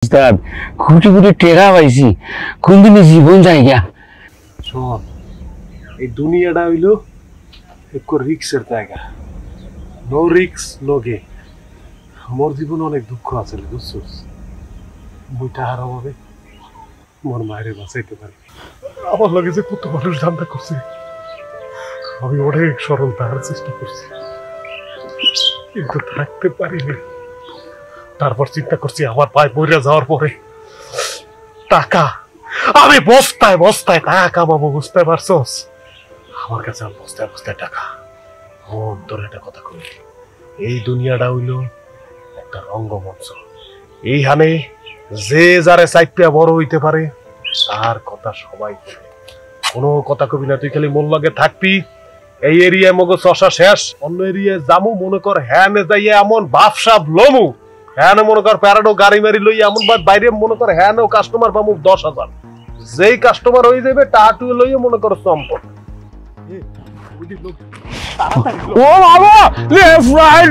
উস্তাদ কোটি কোটি টাকা পাইছি কোনদিনই জীবন যায় গিয়া। শোন, এই দুনিয়াটা হইল এক রিক্সের জায়গা। নো রিক্স নো গে। মোর জীবনে অনেক দুঃখ আছে বুঝছিস। মুই টাকার অভাবে মোর মায়ের বাঁচাইতে পারি। আমার লাগে যে কত মানুষ ধান্দা করছে, আমি অনেক সরল তাহার চেষ্টা করছি, কিন্তু থাকতে পারিনি। তারপর চিন্তা করছি আমার পায়ে পড়ে যাওয়ার পরে টাকা, আমি বস্তায় বস্তায় টাকা কামাবো, বুঝতে পারছস? আমার কাছে আর বস্তায় বস্তায় টাকা। তোর একটা কথা কই, এই দুনিয়াটা হইল একটা রঙ্গমঞ্চ। এইখানে যে যারে চাইপিয়া বড় হইতে পারে তার কথা সবাই বলে। কোনো কথা কবি না, তুই খালি মন লাগে থাকবি। এই এরিয়ায় মগো চষা শেষ, অন্য এরিয়ায় জামু মনে কর হ্যানে যাইয়া এমন বাপসাপ লমু, হ্যানে মনে কর প্যারাডো গাড়ি মারি লই এমন বাইরে মনে কর হ্যানেও কাস্টমার পাবো 10,000। যেই কাস্টমার হয়ে যাবে টাটু লইয়ে মনে করো সম্পদ। ও বাবা লেফট রাইট